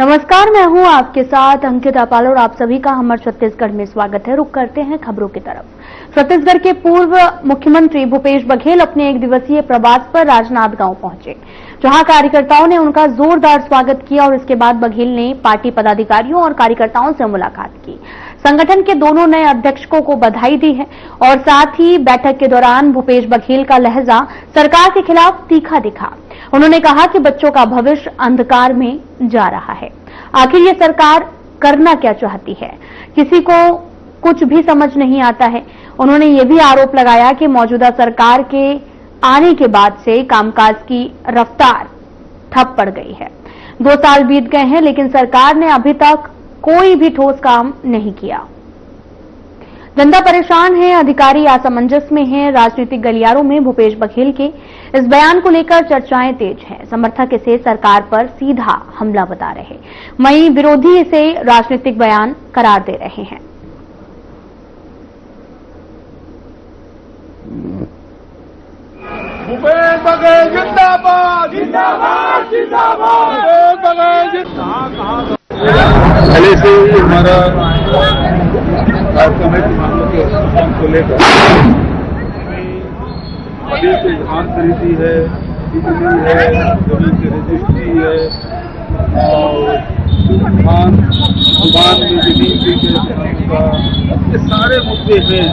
नमस्कार, मैं हूं आपके साथ अंकिता पाल और आप सभी का हमर छत्तीसगढ़ में स्वागत है। रुक करते हैं खबरों की तरफ। छत्तीसगढ़ के पूर्व मुख्यमंत्री भूपेश बघेल अपने एक दिवसीय प्रवास पर राजनांदगांव पहुंचे, जहां कार्यकर्ताओं ने उनका जोरदार स्वागत किया और इसके बाद बघेल ने पार्टी पदाधिकारियों और कार्यकर्ताओं से मुलाकात की। संगठन के दोनों नए अध्यक्षों को बधाई दी है और साथ ही बैठक के दौरान भूपेश बघेल का लहजा सरकार के खिलाफ तीखा दिखा। उन्होंने कहा कि बच्चों का भविष्य अंधकार में जा रहा है। आखिर ये सरकार करना क्या चाहती है, किसी को कुछ भी समझ नहीं आता है। उन्होंने ये भी आरोप लगाया कि मौजूदा सरकार के आने के बाद से कामकाज की रफ्तार ठप पड़ गई है। 2 साल बीत गए हैं, लेकिन सरकार ने अभी तक कोई भी ठोस काम नहीं किया। जनता परेशान है, अधिकारी असमंजस में हैं। राजनीतिक गलियारों में भूपेश बघेल के इस बयान को लेकर चर्चाएं तेज हैं। समर्थक इसे सरकार पर सीधा हमला बता रहे, वहीं विरोधी इसे राजनीतिक बयान करार दे रहे हैं। भूपेश बघेल जिंदाबाद जिंदाबाद जिंदाबाद। भूपेश बघेल जिंदाबाद। पहले से ही हमारा कार्यक्रम को लेकर अभी से धान खरीदी है, बिजली है, जमीन की रजिस्ट्री है और धान दुकान में जमीन का ये सारे मुद्दे हैं।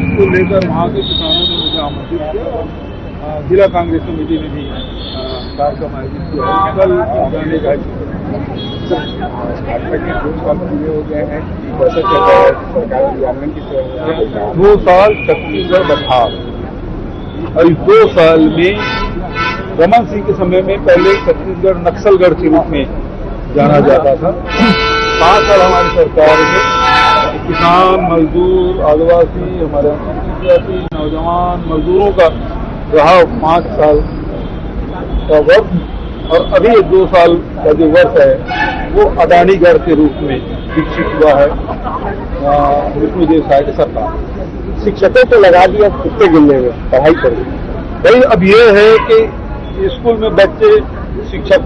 इसको लेकर वहाँ के किसानों ने मुझे आमंत्रित किया। जिला कांग्रेस कमेटी ने भी कार्यक्रम आयोजित किया। कल जाने का 2 साल पूरे हो गए हैं, कैसे चल रहा है सरकार क्रियान्वयन की? 2 साल छत्तीसगढ़ बदहाल और इस 2 साल में रमन सिंह के समय में पहले छत्तीसगढ़ नक्सलगढ़ के रूप में जाना जाता था। 5 साल हमारी सरकार में किसान, मजदूर, आदिवासी, हमारे अनुसूचित जाति, नौजवान मजदूरों का रहा 5 साल का वर्ष, और अभी 2 साल का जो वर्ष है वो अडानीगढ़ के रूप में विकसित हुआ है विष्णुदेव साय की सरकार। शिक्षकों को लगा दिया कुत्ते गिनने में पढ़ाई कर। भाई अब ये है कि स्कूल में बच्चे शिक्षक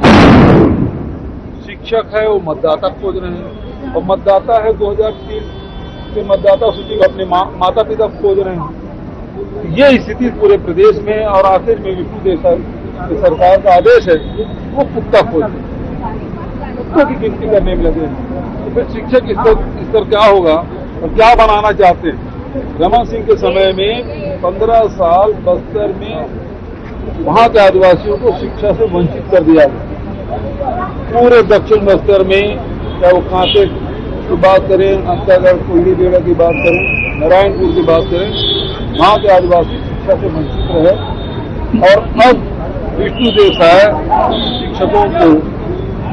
है वो मतदाता खोज रहे हैं, और मतदाता है 2003 के मतदाता सूची को अपने माता पिता खोज रहे हैं। ये स्थिति पूरे प्रदेश में, और आखिर में विष्णुदेव साय की सरकार का आदेश है वो कुत्ता खोज, कुत्तों की गिनती करने में लगे हैं। तो फिर शिक्षक स्तर क्या होगा और क्या बनाना चाहते हैं? रमन सिंह के समय में 15 साल बस्तर में वहां के आदिवासियों को शिक्षा से वंचित कर दिया गया। पूरे दक्षिण बस्तर में, चाहे वो कांटे की बात करें, अंतागढ़, कोयली बेड़ा की बात करें, नारायणपुर की बात करें, वहां के आदिवासी शिक्षा से वंचित रहे। और अब विष्णुदेव साय शिक्षकों को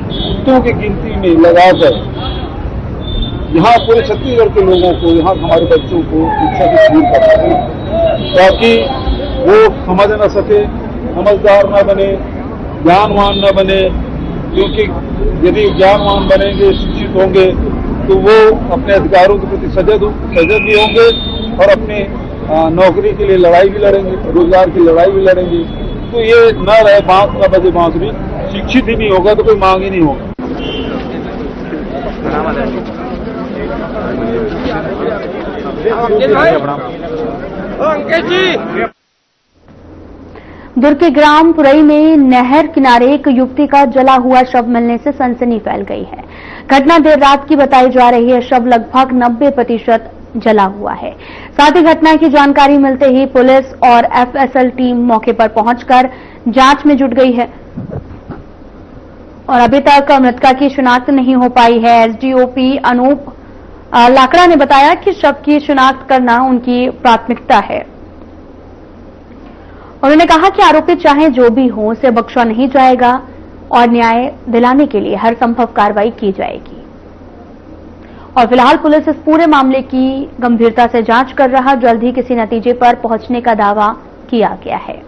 कुत्तों की गिनती में लगाकर यहाँ पूरे छत्तीसगढ़ के लोगों को, यहाँ हमारे बच्चों को शिक्षा से दूर कर रहे हैं, ताकि वो समझ न सके, समझदार न बने, ज्ञानवान न बने। क्योंकि यदि ज्ञानवान बनेंगे, शिक्षित होंगे, तो वो अपने अधिकारों के प्रति सजग भी होंगे और अपने नौकरी के लिए लड़ाई भी लड़ेंगे, रोजगार की लड़ाई भी लड़ेंगे। तो ये न रहे बांस न बजे बांसुरी, शिक्षित ही नहीं होगा तो कोई मांग ही नहीं होगा। दुर्ग के ग्राम पुरई में नहर किनारे एक युवती का जला हुआ शव मिलने से सनसनी फैल गई है। घटना देर रात की बताई जा रही है। शव लगभग 90% जला हुआ है। साथ ही घटना की जानकारी मिलते ही पुलिस और एफएसएल टीम मौके पर पहुंचकर जांच में जुट गई है और अभी तक मृतका की शिनाख्त नहीं हो पाई है। एसडीओपी अनूप लाकड़ा ने बताया कि शव की शिनाख्त करना उनकी प्राथमिकता है। उन्होंने कहा कि आरोपी चाहे जो भी हो, उसे बख्शा नहीं जाएगा और न्याय दिलाने के लिए हर संभव कार्रवाई की जाएगी। और फिलहाल पुलिस इस पूरे मामले की गंभीरता से जांच कर रहा, जल्द ही किसी नतीजे पर पहुंचने का दावा किया गया है।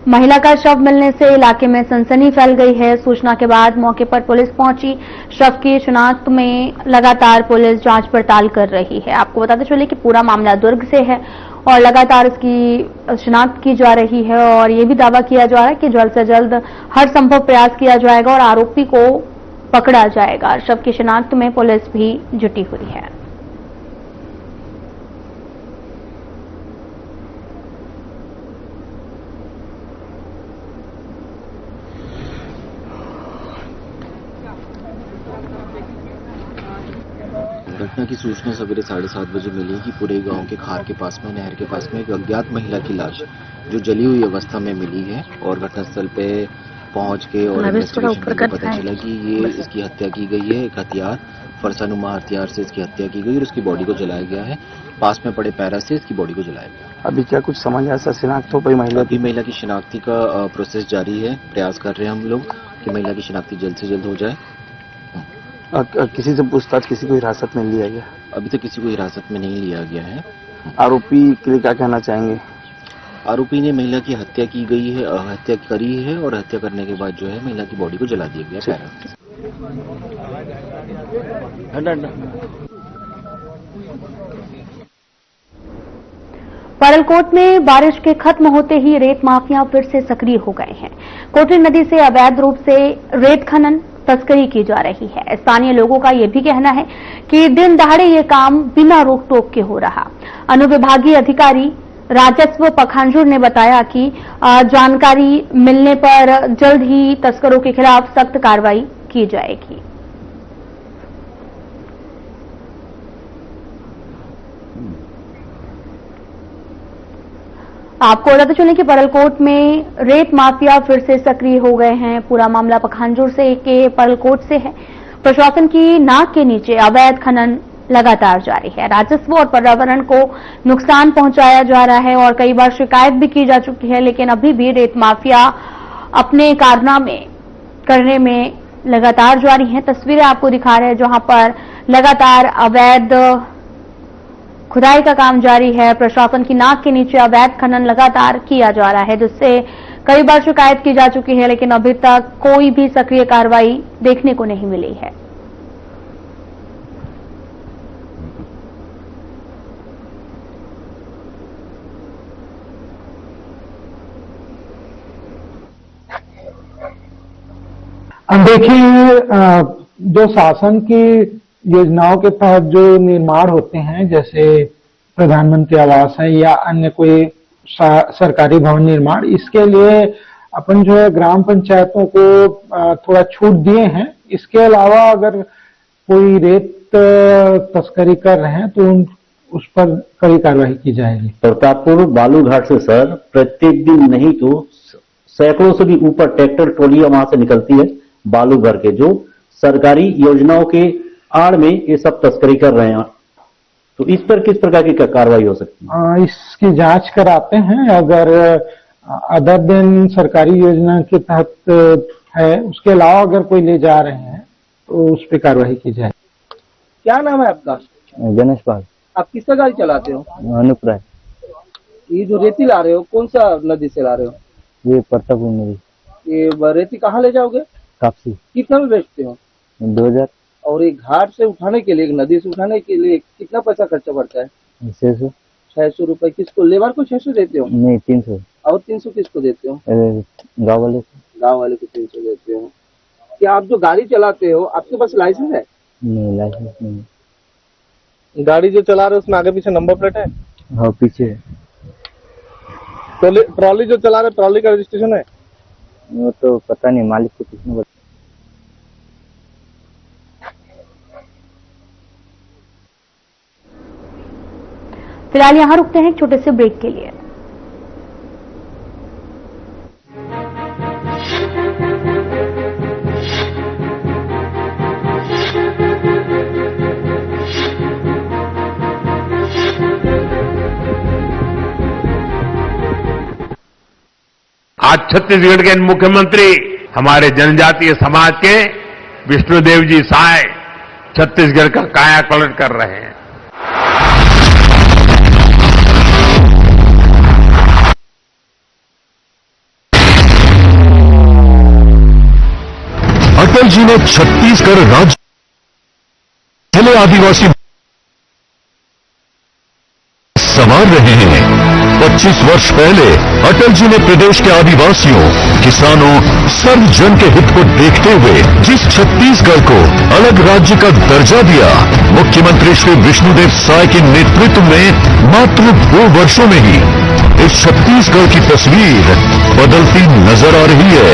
महिला का शव मिलने से इलाके में सनसनी फैल गई है। सूचना के बाद मौके पर पुलिस पहुंची। शव की शिनाख्त में लगातार पुलिस जांच पड़ताल कर रही है। आपको बताते चले कि पूरा मामला दुर्ग से है और लगातार इसकी शिनाख्त की जा रही है और ये भी दावा किया जा रहा है कि जल्द से जल्द हर संभव प्रयास किया जाएगा और आरोपी को पकड़ा जाएगा। शव की शिनाख्त में पुलिस भी जुटी हुई है। घटना की सूचना सवेरे 7:30 बजे मिली कि पूरे गांव के खार के पास में, नहर के पास में एक अज्ञात महिला की लाश जो जली हुई अवस्था में मिली है और घटनास्थल पे पहुंच के और इन्वेस्टिगेशन करके पता चला कि ये इसकी हत्या की गई है। एक हथियार, फरसानुमा हथियार से इसकी हत्या की गई और उसकी बॉडी को जलाया गया है। पास में पड़े पैरा से इसकी बॉडी को जलाया गया। अभी क्या कुछ समझ ऐसा शिनाख्त हो पाई महिला? अभी महिला की शिनाख्ती का प्रोसेस जारी है। प्रयास कर रहे हैं हम लोग कि महिला की शिनाख्ती जल्द से जल्द हो जाए। किसी से पूछताछ, किसी को हिरासत में लिया गया? अभी तक किसी को हिरासत में नहीं लिया गया है। आरोपी के लिए क्या कहना चाहेंगे? आरोपी ने महिला की हत्या की गई है, हत्या करी है और हत्या करने के बाद जो है महिला की बॉडी को जला दिया गया पैरा। परलकोट में बारिश के खत्म होते ही रेत माफिया फिर से सक्रिय हो गए हैं। कोटरी नदी से अवैध रूप से रेत खनन तस्करी की जा रही है। स्थानीय लोगों का यह भी कहना है कि दिन दहाड़े ये काम बिना रोक टोक के हो रहा। अनुविभागीय अधिकारी राजस्व पखांजूर ने बताया कि जानकारी मिलने पर जल्द ही तस्करों के खिलाफ सख्त कार्रवाई की जाएगी। आपको बताते चलें कि परलकोट में रेत माफिया फिर से सक्रिय हो गए हैं। पूरा मामला पखांजूर से के परलकोट से है। प्रशासन की नाक के नीचे अवैध खनन लगातार जारी है। राजस्व और पर्यावरण को नुकसान पहुंचाया जा रहा है और कई बार शिकायत भी की जा चुकी है, लेकिन अभी भी रेत माफिया अपने कारनामे करने में लगातार जारी है। तस्वीरें आपको दिखा रहे हैं जहां पर लगातार अवैध खुदाई का काम जारी है। प्रशासन की नाक के नीचे अवैध खनन लगातार किया जा रहा है, जिससे कई बार शिकायत की जा चुकी है, लेकिन अभी तक कोई भी सक्रिय कार्रवाई देखने को नहीं मिली है। देखिए, जो शासन की योजनाओं के तहत जो निर्माण होते हैं, जैसे प्रधानमंत्री आवास है या अन्य कोई सरकारी भवन निर्माण, इसके लिए अपन जो है ग्राम पंचायतों को थोड़ा छूट दिए हैं। इसके अलावा अगर कोई रेत तस्करी कर रहे हैं तो उस पर कड़ी कार्रवाई की जाएगी। प्रतापपुर बालू घाट से सर प्रत्येक दिन नहीं तो सैकड़ों से भी ऊपर ट्रैक्टर ट्रॉलियां वहां से निकलती है बालू भर के, जो सरकारी योजनाओं के आड़ में ये सब तस्करी कर रहे हैं। तो इस पर किस प्रकार की कार्रवाई हो सकती है? इसकी जांच कराते हैं। अगर अदर दिन सरकारी योजना के तहत है, उसके अलावा अगर कोई ले जा रहे हैं तो उस पर कार्रवाई की जाए। क्या नाम है आपका? गणेश पाल। आप किसका गाड़ी चलाते हो? अनुप्राय। ये जो रेती ला रहे हो कौन सा नदी से ला रहे हो? ये प्रतापपुर नदी। ये रेती कहाँ ले जाओगे? कापसी। कितना में बेचते हो? 2000। और एक घाट से उठाने के लिए, एक नदी से उठाने के लिए कितना पैसा खर्चा पड़ता है? 600 रुपए। किसको, लेबर को 600 देते हो? नहीं, 300। और 300 किसको देते हो? गाँव वाले को 300 देते हो। क्या आप जो गाड़ी चलाते हो आपके पास लाइसेंस है? नहीं, लाइसेंस नहीं। गाड़ी जो चला रहे हो उसमें आगे पीछे नंबर प्लेट है? हाँ, पीछे। ट्रॉली जो चला रहे ट्रॉली का रजिस्ट्रेशन है? वो तो पता नहीं, मालिक को किसने बताया। फिलहाल यहां रुकते हैं एक छोटे से ब्रेक के लिए। आज छत्तीसगढ़ के मुख्यमंत्री हमारे जनजातीय समाज के विष्णुदेव जी साय छत्तीसगढ़ का कायापलट कर रहे हैं। अटल जी ने छत्तीसगढ़ राज्य पहले आदिवासी संवार रहे हैं। 25 वर्ष पहले अटल जी ने प्रदेश के आदिवासियों, किसानों, सर्व जन के हित को देखते हुए जिस छत्तीसगढ़ को अलग राज्य का दर्जा दिया, मुख्यमंत्री श्री विष्णुदेव साय के नेतृत्व में मात्र 2 वर्षों में ही इस छत्तीसगढ़ की तस्वीर बदलती नजर आ रही है।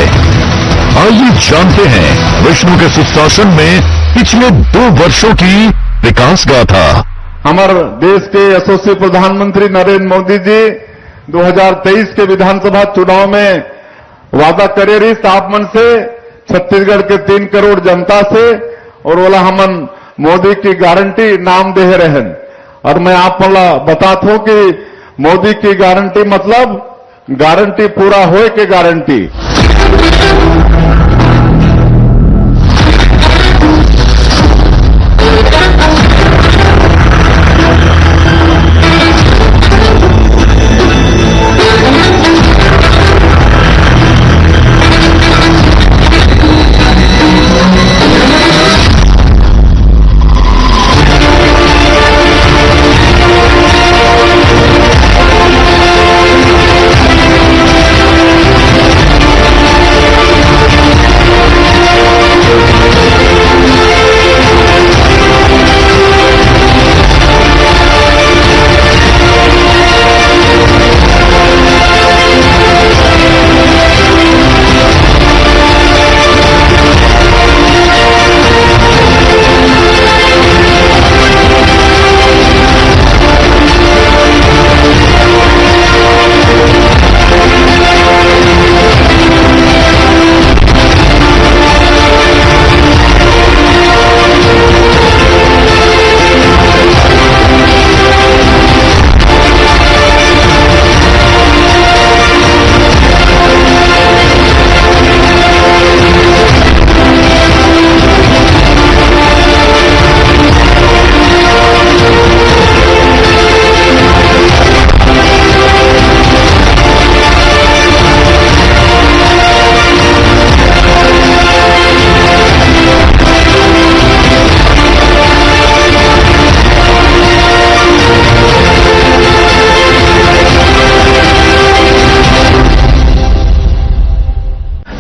आइए जानते हैं विष्णु के सुशासन में पिछले 2 वर्षों की विकास गाथा। हमारे देश के यशस्वी प्रधानमंत्री नरेंद्र मोदी जी 2023 के विधानसभा चुनाव में वादा करे रही साफ मन से छत्तीसगढ़ के 3 करोड़ जनता से, और बोला हमन मोदी की गारंटी नाम दे रहे हैं। और मैं आप बताता हूं कि मोदी की गारंटी मतलब गारंटी पूरा होए के गारंटी।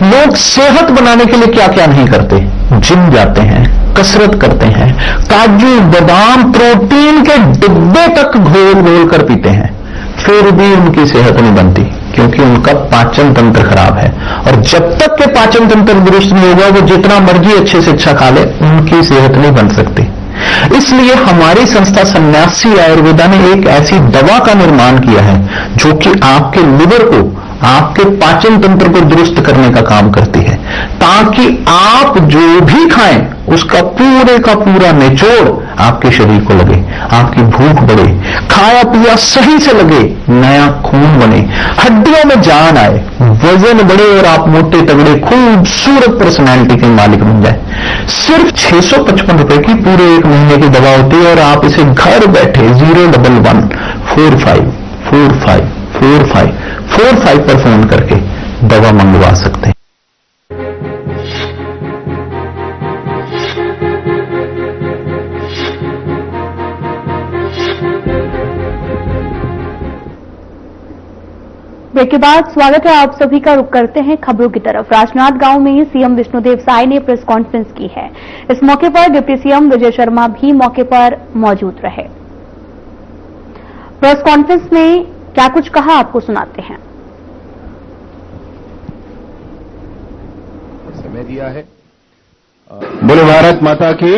लोग सेहत बनाने के लिए क्या क्या नहीं करते, जिम जाते हैं, कसरत करते हैं, काजू बादाम प्रोटीन के डिब्बे तक घोल घोल कर पीते हैं, फिर भी उनकी सेहत नहीं बनती क्योंकि उनका पाचन तंत्र खराब है। और जब तक के पाचन तंत्र दुरुस्त नहीं होगा वो जितना मर्जी अच्छे से अच्छा खा ले, उनकी सेहत नहीं बन सकती। इसलिए हमारी संस्था सन्यासी आयुर्वेदा ने एक ऐसी दवा का निर्माण किया है जो कि आपके लिवर को, आपके पाचन तंत्र को दुरुस्त करने का काम करती है, ताकि आप जो भी खाएं उसका पूरे का पूरा निचोड़ आपके शरीर को लगे, आपकी भूख बढ़े, खाया पिया सही से लगे, नया खून बने, हड्डियों में जान आए, वजन बढ़े और आप मोटे तगड़े खूबसूरत पर्सनैलिटी के मालिक बन जाए। सिर्फ 655 रुपए की पूरे 1 महीने की दवा होती है और आप इसे घर बैठे 01145454545 पर फोन करके दवा मंगवा सकते हैं। ब्रेक के बाद स्वागत है आप सभी का। रुक करते हैं खबरों की तरफ। राजनांदगांव में सीएम विष्णुदेव साय ने प्रेस कॉन्फ्रेंस की है। इस मौके पर डिप्टी सीएम विजय शर्मा भी मौके पर मौजूद रहे। प्रेस कॉन्फ्रेंस में क्या कुछ कहा आपको सुनाते हैं। समय दिया है। बोले भारत माता की।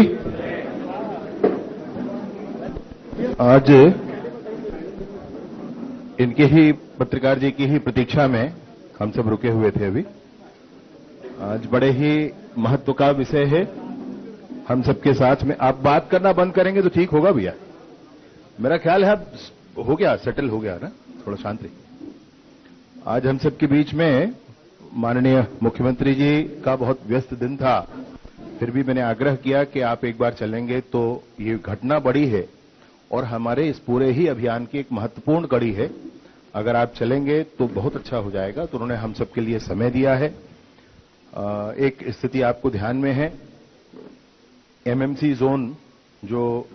आज इनके ही पत्रकार जी की ही प्रतीक्षा में हम सब रुके हुए थे। अभी आज बड़े ही महत्व का विषय है हम सबके साथ में। आप बात करना बंद करेंगे तो ठीक होगा भैया। मेरा ख्याल है अब हो गया, सेटल हो गया ना, थोड़ा शांत रहिए। आज हम सबके बीच में माननीय मुख्यमंत्री जी का बहुत व्यस्त दिन था, फिर भी मैंने आग्रह किया कि आप एक बार चलेंगे तो ये घटना बड़ी है और हमारे इस पूरे ही अभियान की एक महत्वपूर्ण कड़ी है। अगर आप चलेंगे तो बहुत अच्छा हो जाएगा। तो उन्होंने हम सबके लिए समय दिया है। एक स्थिति आपको ध्यान में है, एमएमसी जोन जो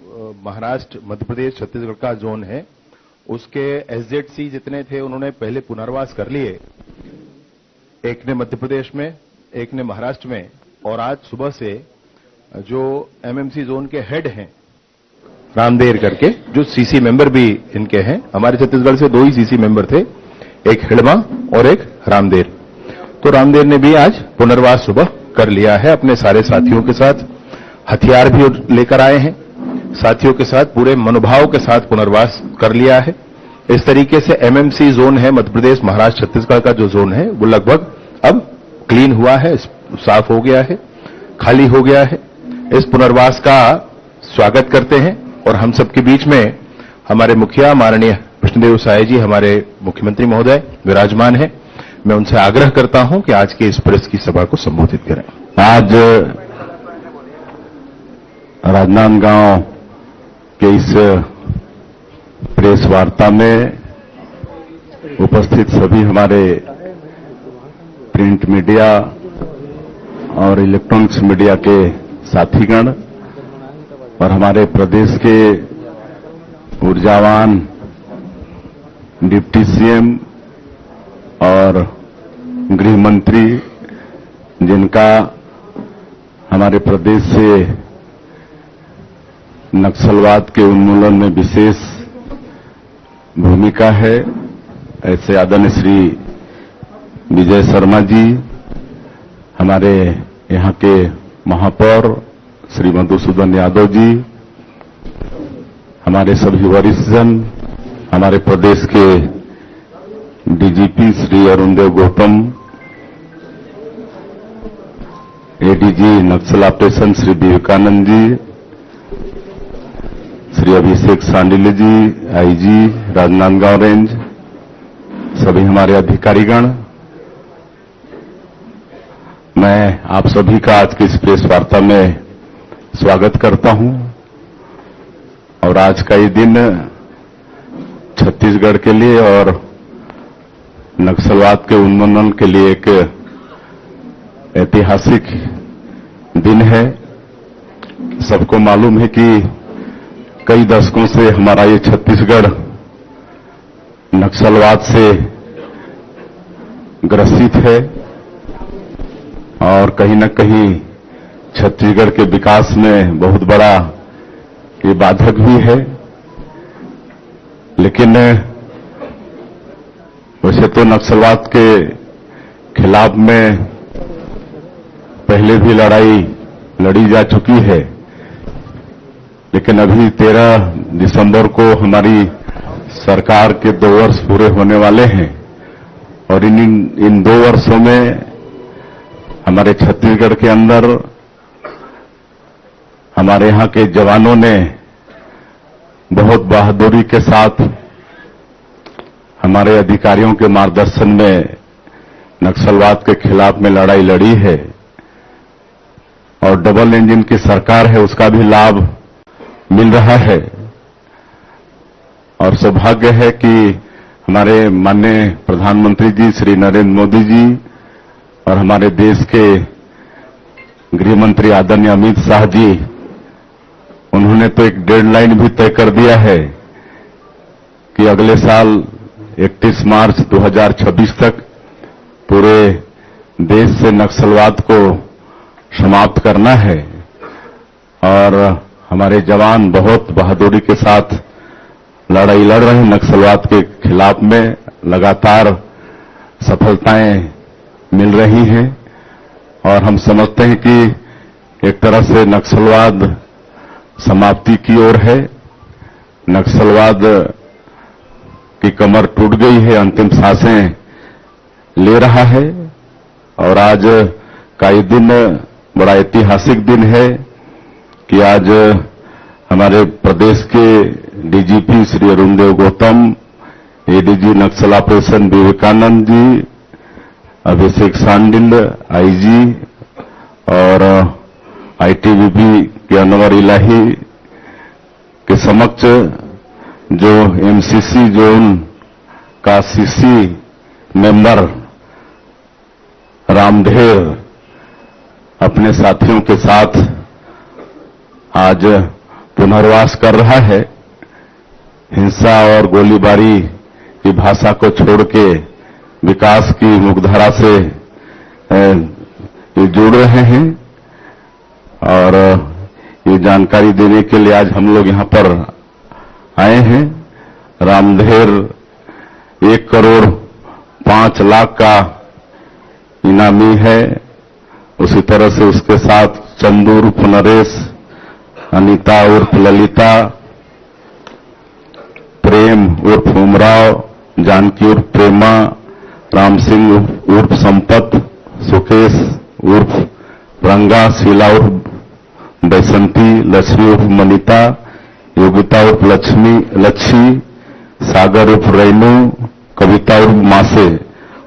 महाराष्ट्र, मध्य प्रदेश, छत्तीसगढ़ का जोन है, उसके एसजेडसी जितने थे उन्होंने पहले पुनर्वास कर लिए। एक ने मध्य प्रदेश में, एक ने महाराष्ट्र में, और आज सुबह से जो एमएमसी जोन के हेड हैं रामदेर करके, जो सीसी मेंबर भी इनके हैं, हमारे छत्तीसगढ़ से 2 ही सीसी मेंबर थे, एक हिड़मा और एक रामदेर। तो रामदेर ने भी आज पुनर्वास सुबह कर लिया है अपने सारे साथियों के साथ, हथियार भी लेकर आए हैं, साथियों के साथ पूरे मनोभाव के साथ पुनर्वास कर लिया है। इस तरीके से एमएमसी जोन है मध्य प्रदेश, महाराष्ट्र, छत्तीसगढ़ का जो जोन है वो लगभग अब क्लीन हुआ है, साफ हो गया है, खाली हो गया है। इस पुनर्वास का स्वागत करते हैं और हम सबके बीच में हमारे मुखिया माननीय विष्णुदेव साय जी, हमारे मुख्यमंत्री महोदय विराजमान हैं। मैं उनसे आग्रह करता हूं कि आज के इस प्रेस की सभा को संबोधित करें। आज राजनांदगांव के इस प्रेस वार्ता में उपस्थित सभी हमारे प्रिंट मीडिया और इलेक्ट्रॉनिक्स मीडिया के साथीगण और हमारे प्रदेश के ऊर्जावान डिप्टी सीएम और गृह मंत्री, जिनका हमारे प्रदेश से नक्सलवाद के उन्मूलन में विशेष भूमिका है, ऐसे आदरणीय श्री विजय शर्मा जी, हमारे यहाँ के महापौर श्री मधुसूदन यादव जी, हमारे सभी वरिष्ठ जन, हमारे प्रदेश के डीजीपी श्री अरुणदेव गौतम, एडीजी नक्सल ऑपरेशन श्री विवेकानंद जी, श्री अभिषेक सांडिल्य जी, आईजी राजनांदगांव रेंज, सभी हमारे अधिकारीगण, मैं आप सभी का आज की इस प्रेस वार्ता में स्वागत करता हूं। और आज का ये दिन छत्तीसगढ़ के लिए और नक्सलवाद के उन्मूलन के लिए एक ऐतिहासिक दिन है। सबको मालूम है कि कई दशकों से हमारा ये छत्तीसगढ़ नक्सलवाद से ग्रसित है और कहीं न कहीं छत्तीसगढ़ के विकास में बहुत बड़ा ये बाधक भी है। लेकिन वैसे तो नक्सलवाद के खिलाफ में पहले भी लड़ाई लड़ी जा चुकी है, लेकिन अभी 13 दिसंबर को हमारी सरकार के 2 वर्ष पूरे होने वाले हैं और इन 2 वर्षों में हमारे छत्तीसगढ़ के अंदर हमारे यहाँ के जवानों ने बहुत बहादुरी के साथ हमारे अधिकारियों के मार्गदर्शन में नक्सलवाद के खिलाफ में लड़ाई लड़ी है और डबल इंजन की सरकार है, उसका भी लाभ मिल रहा है। और सौभाग्य है कि हमारे माननीय प्रधानमंत्री जी श्री नरेंद्र मोदी जी और हमारे देश के गृह मंत्री आदरणीय अमित शाह जी, उन्होंने तो एक डेडलाइन भी तय कर दिया है कि अगले साल 31 मार्च 2026 तक पूरे देश से नक्सलवाद को समाप्त करना है। और हमारे जवान बहुत बहादुरी के साथ लड़ाई लड़ रहे हैं नक्सलवाद के खिलाफ में, लगातार सफलताएं मिल रही हैं और हम समझते हैं कि एक तरह से नक्सलवाद समाप्ति की ओर है। नक्सलवाद की कमर टूट गई है, अंतिम सांसें ले रहा है। और आज का ये दिन बड़ा ऐतिहासिक दिन है कि आज हमारे प्रदेश के डीजीपी श्री अरुणदेव गौतम, एडीजी नक्सल ऑपरेशन विवेकानंद जी, अभिषेक सांडिल्य आईजी और आईटीबीपी के अनवर इलाही के समक्ष जो एमसीसी जोन का सीसी मेंबर रामदेर अपने साथियों के साथ आज पुनर्वास कर रहा है। हिंसा और गोलीबारी की भाषा को छोड़ के विकास की मुखधारा से ये जुड़ रहे हैं। और ये जानकारी देने के लिए आज हम लोग यहां पर आए हैं। रामधेर 1,05,00,000 का इनामी है। उसी तरह से उसके साथ चंदू उर्फ नरेश, अनीता उर्फ ललिता, प्रेम उर्फ उमराव, जानकी उर्फ प्रेमा, राम सिंह उर्फ संपत, सुकेश उर्फ रंगा, शीला उर्फ बैसंती, लक्ष्मी उर्फ मनीता, योगिता उर्फ लच्छी, सागर उर्फ रेनू, कविता उर्फ मासे।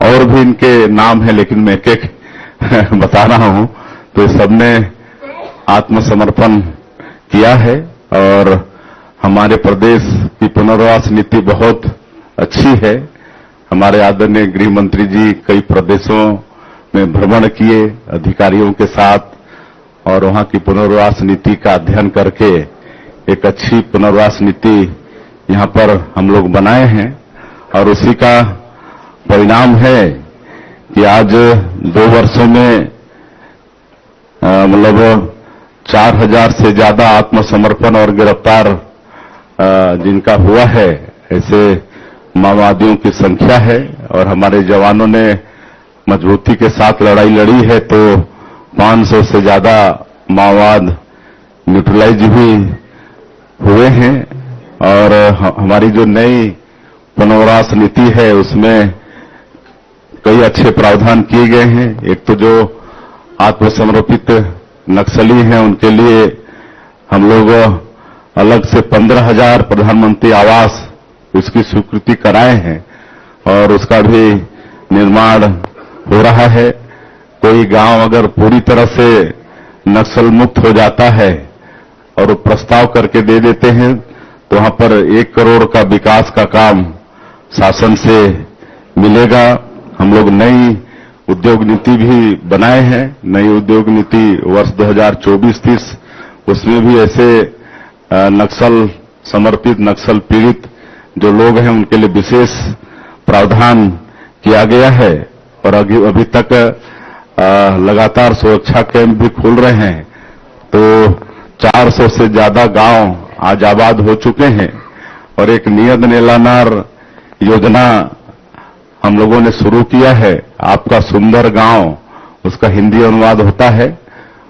और भी इनके नाम है लेकिन मैं एक बता रहा हूं। तो सबने आत्मसमर्पण किया है और हमारे प्रदेश की पुनर्वास नीति बहुत अच्छी है। हमारे आदरणीय गृह मंत्री जी कई प्रदेशों में भ्रमण किए अधिकारियों के साथ और वहां की पुनर्वास नीति का अध्ययन करके एक अच्छी पुनर्वास नीति यहां पर हम लोग बनाए हैं। और उसी का परिणाम है कि आज 2 वर्षों में मतलब 4,000 से ज्यादा आत्मसमर्पण और गिरफ्तार जिनका हुआ है ऐसे माओवादियों की संख्या है। और हमारे जवानों ने मजबूती के साथ लड़ाई लड़ी है तो 500 से ज्यादा माओवाद न्यूट्रलाइज भी हुए हैं। और हमारी जो नई पुनर्वास नीति है उसमें कई अच्छे प्रावधान किए गए हैं। एक तो जो आत्मसमर्पित नक्सली हैं उनके लिए हम लोग अलग से 15,000 प्रधानमंत्री आवास उसकी स्वीकृति कराए हैं और उसका भी निर्माण हो रहा है। कोई गांव अगर पूरी तरह से नक्सल मुक्त हो जाता है और वो प्रस्ताव करके दे देते हैं तो वहां पर 1 करोड़ का विकास का काम शासन से मिलेगा। हम लोग नई उद्योग नीति भी बनाए हैं। नई उद्योग नीति वर्ष 2024-30 उसमें भी ऐसे नक्सल समर्पित, नक्सल पीड़ित जो लोग हैं उनके लिए विशेष प्रावधान किया गया है। और अभी तक लगातार सुरक्षा कैंप भी खुल रहे हैं तो 400 से ज्यादा गांव आज आबाद हो चुके हैं। और एक नियत नीलानार योजना हम लोगों ने शुरू किया है, आपका सुंदर गांव, उसका हिंदी अनुवाद होता है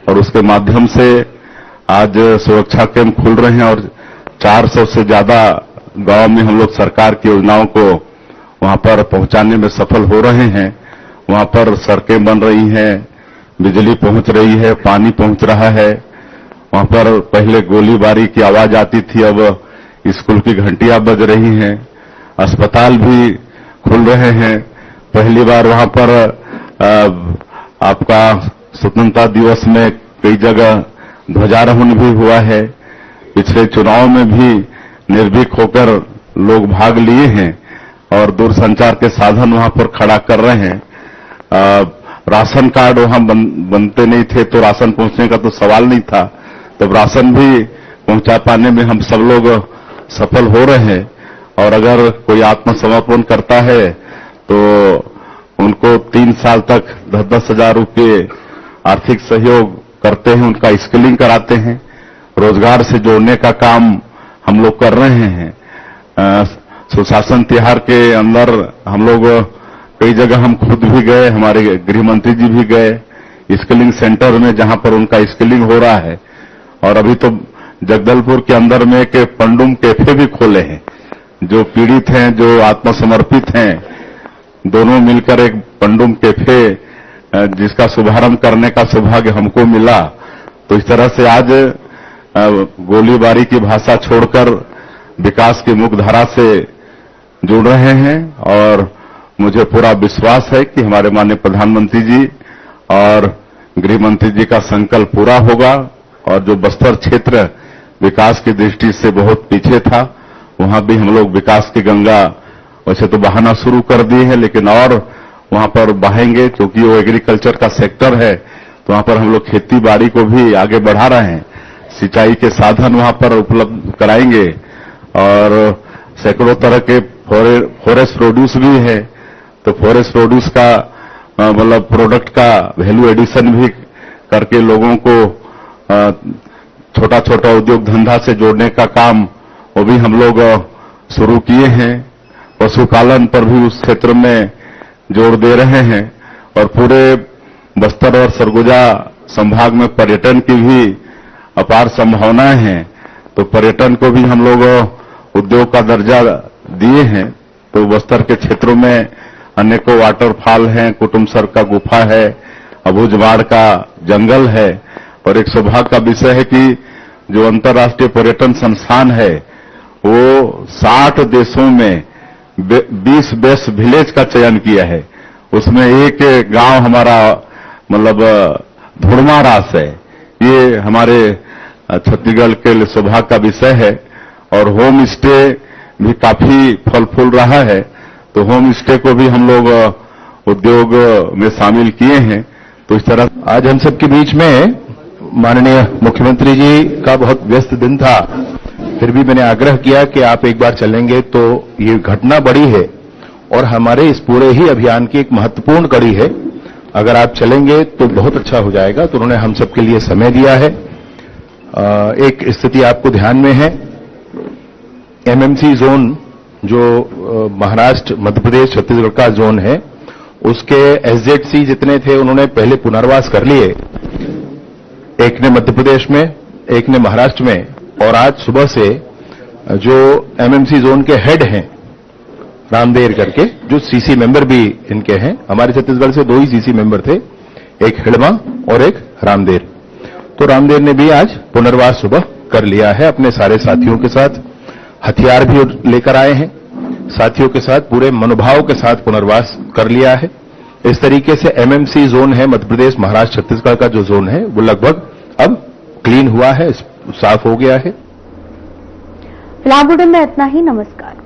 और उसके माध्यम से आज सुरक्षा कैंप खुल रहे हैं और 400 से ज्यादा गांव में हम लोग सरकार की योजनाओं को वहां पर पहुंचाने में सफल हो रहे हैं। वहां पर सड़कें बन रही हैं, बिजली पहुंच रही है, पानी पहुंच रहा है। वहां पर पहले गोलीबारी की आवाज आती थी, अब स्कूल की घंटियां बज रही हैं, अस्पताल भी खुल रहे हैं। पहली बार वहां पर आपका स्वतंत्रता दिवस में कई जगह ध्वजारोहण भी हुआ है। पिछले चुनाव में भी निर्भीक होकर लोग भाग लिए हैं और दूरसंचार के साधन वहां पर खड़ा कर रहे हैं। राशन कार्ड वहां बनते नहीं थे तो राशन पहुंचने का तो सवाल नहीं था, तब राशन भी पहुंचा पाने में हम सब लोग सफल हो रहे हैं। और अगर कोई आत्मसमर्पण करता है तो उनको 3 साल तक 10-10 हजार रुपये आर्थिक सहयोग करते हैं, उनका स्किलिंग कराते हैं, रोजगार से जोड़ने का काम हम लोग कर रहे हैं। सुशासन तिहार के अंदर हम लोग कई जगह हम खुद भी गए, हमारे गृह मंत्री जी भी गए स्किलिंग सेंटर में जहां पर उनका स्किलिंग हो रहा है। और अभी तो जगदलपुर के अंदर में एक पंडुम कैफे भी खोले हैं। जो पीड़ित हैं, जो आत्मसमर्पित हैं, दोनों मिलकर एक पंडुम कैफे जिसका शुभारंभ करने का सौभाग्य हमको मिला। तो इस तरह से आज गोलीबारी की भाषा छोड़कर विकास की मुख्यधारा से जुड़ रहे हैं। और मुझे पूरा विश्वास है कि हमारे माननीय प्रधानमंत्री जी और गृह मंत्री जी का संकल्प पूरा होगा। और जो बस्तर क्षेत्र विकास की दृष्टि से बहुत पीछे था, वहां भी हम लोग विकास की गंगा वैसे तो बहाना शुरू कर दिए हैं, लेकिन और वहां पर बहाएंगे क्योंकि वो एग्रीकल्चर का सेक्टर है। तो वहां पर हम लोग खेती बाड़ी को भी आगे बढ़ा रहे हैं, सिंचाई के साधन वहां पर उपलब्ध कराएंगे। और सैकड़ों तरह के फॉरेस्ट प्रोड्यूस भी है, तो फॉरेस्ट प्रोड्यूस का मतलब प्रोडक्ट का वैल्यू एडिशन भी करके लोगों को छोटा छोटा उद्योग धंधा से जोड़ने का काम वो भी हम लोग शुरू किए हैं। पशुपालन पर भी उस क्षेत्र में जोर दे रहे हैं और पूरे बस्तर और सरगुजा संभाग में पर्यटन की भी अपार संभावनाएं हैं, तो पर्यटन को भी हम लोग उद्योग का दर्जा दिए हैं। तो बस्तर के क्षेत्रों में अनेकों वाटरफॉल हैं, कुटुमसर का गुफा है, अबूझमाड़ का जंगल है, और एक सौभाग्य का विषय है कि जो अंतर्राष्ट्रीय पर्यटन संस्थान है वो 60 देशों में 20 बेस्ट विलेज का चयन किया है। उसमें एक गांव हमारा मतलब धुड़मा रास है। ये हमारे छत्तीसगढ़ के लिए सौभाग्य का विषय है। और होम स्टे भी काफी फल फूल रहा है, तो होम स्टे को भी हम लोग उद्योग में शामिल किए हैं। तो इस तरह आज हम सबके बीच में माननीय मुख्यमंत्री जी का बहुत व्यस्त दिन था, फिर भी मैंने आग्रह किया कि आप एक बार चलेंगे तो ये घटना बड़ी है और हमारे इस पूरे ही अभियान की एक महत्वपूर्ण कड़ी है, अगर आप चलेंगे तो बहुत अच्छा हो जाएगा। तो उन्होंने हम सबके लिए समय दिया है। एक स्थिति आपको ध्यान में है, एमएमसी जोन जो महाराष्ट्र, मध्य प्रदेश, छत्तीसगढ़ का जोन है, उसके एसजेडसी जितने थे उन्होंने पहले पुनर्वास कर लिए। एक ने मध्य प्रदेश में, एक ने महाराष्ट्र में, और आज सुबह से जो एमएमसी जोन के हेड हैं रामदेर करके, जो सीसी मेंबर भी इनके हैं, हमारे छत्तीसगढ़ से 2 ही सीसी मेंबर थे, एक हिड़मा और एक रामदेर। तो रामदेर ने भी आज पुनर्वास सुबह कर लिया है अपने सारे साथियों के साथ, हथियार भी लेकर आए हैं, साथियों के साथ पूरे मनोभाव के साथ पुनर्वास कर लिया है। इस तरीके से एमएमसी जोन है मध्य प्रदेश, महाराष्ट्र, छत्तीसगढ़ का जो जोन है वो लगभग अब क्लीन हुआ है, साफ हो गया है। फिलहाल बुलेटिन में इतना ही। नमस्कार।